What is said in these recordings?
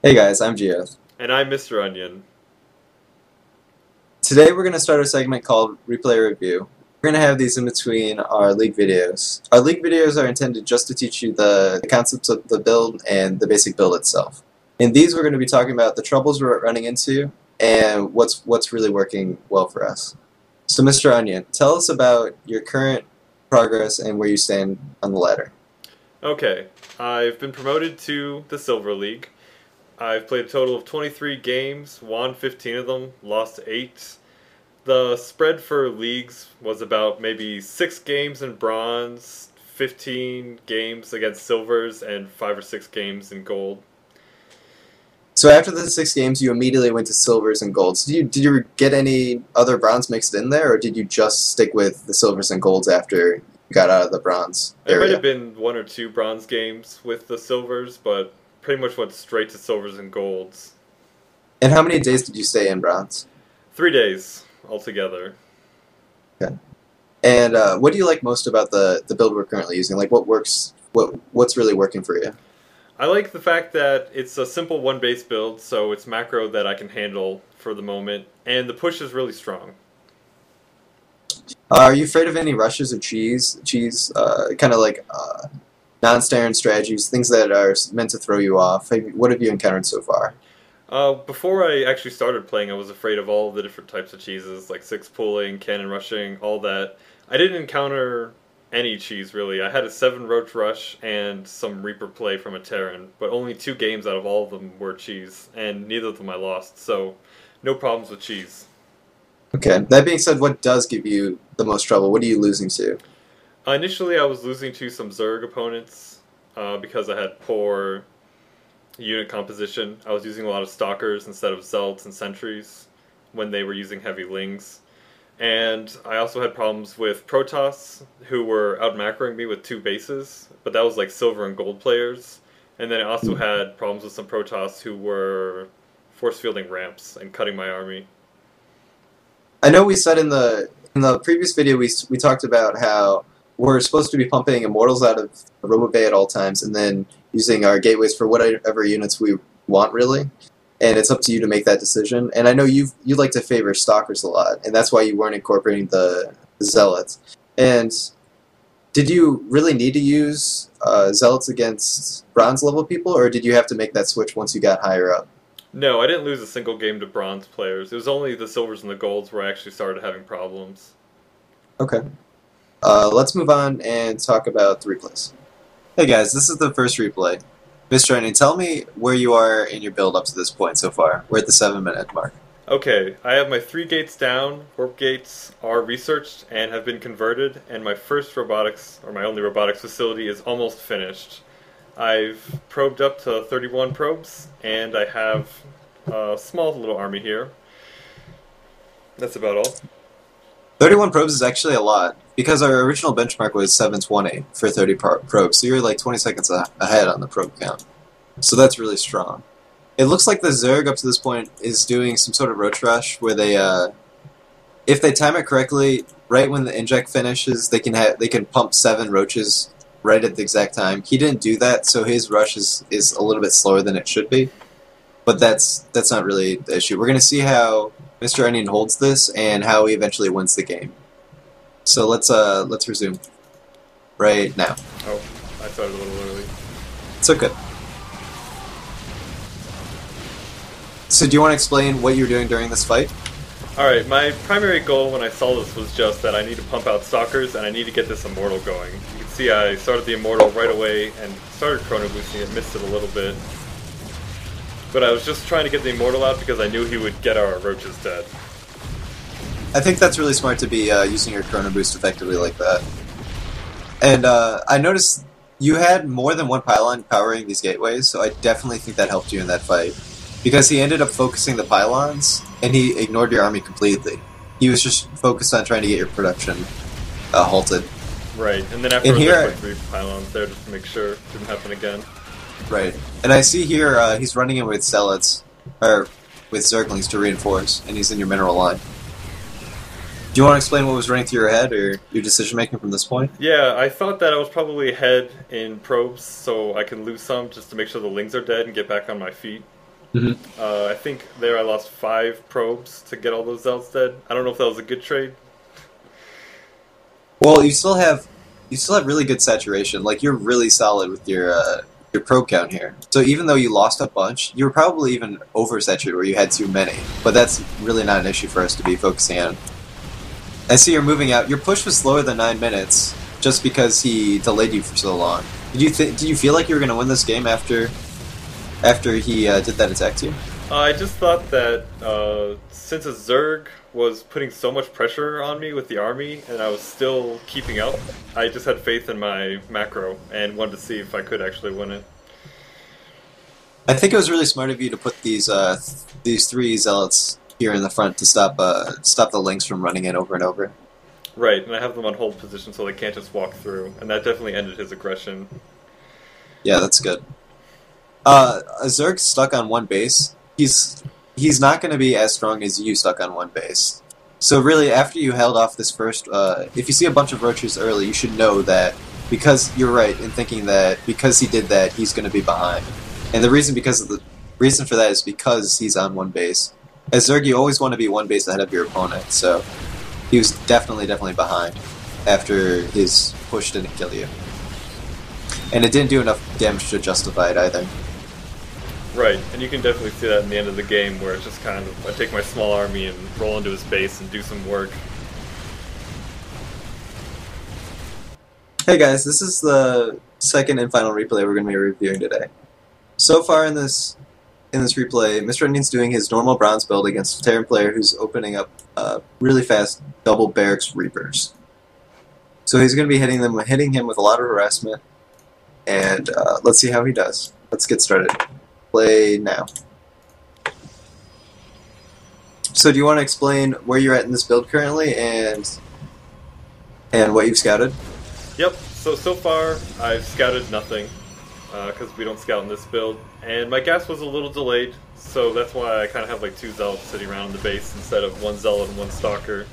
Hey guys, I'm Gio. And I'm Mr. Onion. Today we're going to start a segment called Replay Review. We're going to have these in between our league videos. Our league videos are intended just to teach you the concepts of the build and the basic build itself. In these we're going to be talking about the troubles we're running into and what's really working well for us. So Mr. Onion, tell us about your current progress and where you stand on the ladder. Okay, I've been promoted to the Silver League. I've played a total of 23 games, won 15 of them, lost 8. The spread for leagues was about maybe 6 games in bronze, 15 games against silvers, and 5 or 6 games in gold. So after the 6 games, you immediately went to silvers and golds. Did you get any other bronze mixed in there, or did you just stick with the silvers and golds after you got out of the bronze There might have area? been 1 or 2 bronze games with the silvers, but pretty much went straight to silvers and golds. And how many days did you stay in bronze? 3 days altogether. Okay. And what do you like most about the build we're currently using? Like, what works? What's really working for you? I like the fact that it's a simple one base build, so it's macro that I can handle for the moment, and the push is really strong. Are you afraid of any rushes or kind of like non-staring strategies, things that are meant to throw you off? What have you encountered so far? Before I actually started playing, I was afraid of all the different types of cheeses, like six pulling, cannon rushing, all that. I didn't encounter any cheese really. I had a 7 Roach Rush and some Reaper play from a Terran, but only 2 games out of all of them were cheese, and neither of them I lost, so no problems with cheese. Okay. That being said, what does give you the most trouble? What are you losing to? Initially, I was losing to some Zerg opponents because I had poor unit composition. I was using a lot of Stalkers instead of Zealots and Sentries when they were using heavy Lings. And I also had problems with Protoss, who were out-macroing me with 2 bases, but that was like silver and gold players. And then I also had problems with some Protoss who were force-fielding ramps and cutting my army. I know we said in the previous video we talked about how we're supposed to be pumping immortals out of Robobay at all times, and then using our gateways for whatever units we want, really. And it's up to you to make that decision. And I know you like to favor stalkers a lot, and that's why you weren't incorporating the zealots. And did you really need to use zealots against bronze level people, or did you have to make that switch once you got higher up? No, I didn't lose a single game to bronze players. It was only the silvers and the golds where I actually started having problems. Okay. Let's move on and talk about the replays. Hey guys, this is the first replay. Mr. Onion, tell me where you are in your build up to this point so far. We're at the 7-minute mark. Okay, I have my 3 gates down. Warp gates are researched and have been converted, and my first robotics, or my only robotics facility, is almost finished. I've probed up to 31 probes, and I have a small little army here. That's about all. 31 probes is actually a lot, because our original benchmark was 720 for 30 probes, so you're like 20 seconds ahead on the probe count. So that's really strong. It looks like the Zerg up to this point is doing some sort of Roach Rush, where they, if they time it correctly, right when the inject finishes, they can pump 7 roaches right at the exact time. He didn't do that, so his rush is a little bit slower than it should be. But that's not really the issue. We're going to see how Mr. Onion holds this and how he eventually wins the game. So let's resume right now. Oh, I started a little early. It's okay. So do you want to explain what you were doing during this fight? Alright, my primary goal when I saw this was just that I need to pump out stalkers and I need to get this immortal going. You can see I started the immortal right away and started chrono boosting it, missed it a little bit. But I was just trying to get the immortal out because I knew he would get our roaches dead. I think that's really smart to be using your chrono boost effectively like that. And I noticed you had more than one pylon powering these gateways, so I definitely think that helped you in that fight. Because he ended up focusing the pylons, and he ignored your army completely. He was just focused on trying to get your production halted. Right, and then afterwards I put 3 pylons there just to make sure it didn't happen again. Right. And I see here he's running in with zealots, or with zerglings to reinforce, and he's in your mineral line. Do you want to explain what was running through your head, or your decision making from this point? Yeah, I thought that I was probably ahead in probes, so I can lose some just to make sure the lings are dead and get back on my feet. I think there I lost 5 probes to get all those Zelts dead. I don't know if that was a good trade. Well, you still have really good saturation. Like you're really solid with your probe count here. So even though you lost a bunch, you were probably even oversaturated where you had too many. But that's really not an issue for us to be focusing on. I see you're moving out. Your push was slower than 9 minutes, just because he delayed you for so long. Do you feel like you were going to win this game after he did that attack to you? I just thought that since a Zerg was putting so much pressure on me with the army, and I was still keeping up, I just had faith in my macro and wanted to see if I could actually win it. I think it was really smart of you to put these 3 zealots here in the front to stop the links from running in over and over. Right, and I have them on hold position so they can't just walk through, and that definitely ended his aggression. Yeah, that's good. A Zerg stuck on one base, he's not going to be as strong as you stuck on one base. So really, after you held off this first, if you see a bunch of roaches early, you should know that, because you're right in thinking that because he did that, he's going to be behind. And the reason for that is because he's on one base. As Zerg, you always want to be one base ahead of your opponent, so he was definitely behind after his push didn't kill you. And it didn't do enough damage to justify it either. Right, and you can definitely see that in the end of the game where it's just kind of, I take my small army and roll into his base and do some work. Hey guys, this is the second and final replay we're going to be reviewing today. So far in this replay, Mr. Onions doing his normal bronze build against a Terran player who's opening up really fast double barracks reapers. So he's going to be hitting him with a lot of harassment, and let's see how he does. Let's get started. Play now. So do you want to explain where you're at in this build currently and what you've scouted? Yep, so far I've scouted nothing, because we don't scout in this build, and my gas was a little delayed, so that's why I kind of have like 2 zealots sitting around in the base instead of 1 zealot and 1 stalker.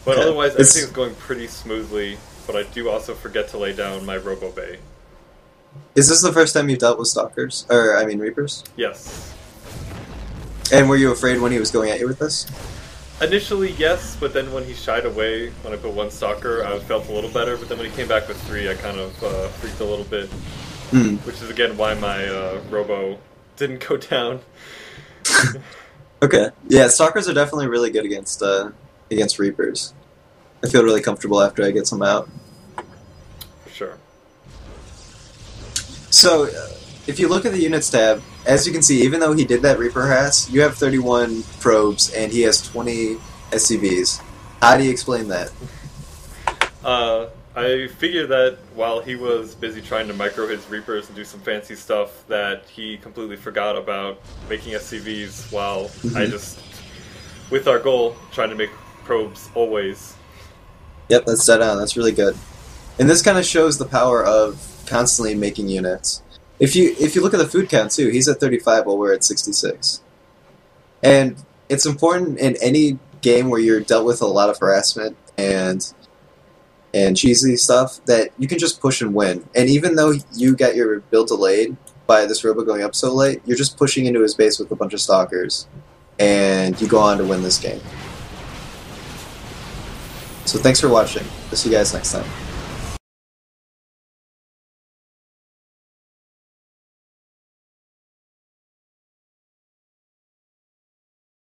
But okay. Otherwise everything's going pretty smoothly, but I do also forget to lay down my Robo Bay. Is this the first time you've dealt with stalkers? Or, I mean, reapers? Yes. And were you afraid when he was going at you with this? Initially, yes, but then when he shied away, when I put 1 stalker, I felt a little better, but then when he came back with 3, I kind of freaked a little bit. Which is, again, why my Robo didn't go down. Okay. Yeah, stalkers are definitely really good against reapers. I feel really comfortable after I get some out. For sure. So, if you look at the units tab, as you can see, even though he did that Reaper harass, you have 31 probes and he has 20 SCVs. How do you explain that? I figured that while he was busy trying to micro his Reapers and do some fancy stuff, that he completely forgot about making SCVs while I just, with our goal, trying to make probes always. Yep, that's dead on. That's really good. And this kind of shows the power of constantly making units. If you look at the food count too, he's at 35 while we're at 66. And it's important in any game where you're dealt with a lot of harassment and cheesy stuff that you can just push and win. And even though you got your build delayed by this Robo going up so late, you're just pushing into his base with a bunch of stalkers, and you go on to win this game. So thanks for watching. We'll see you guys next time.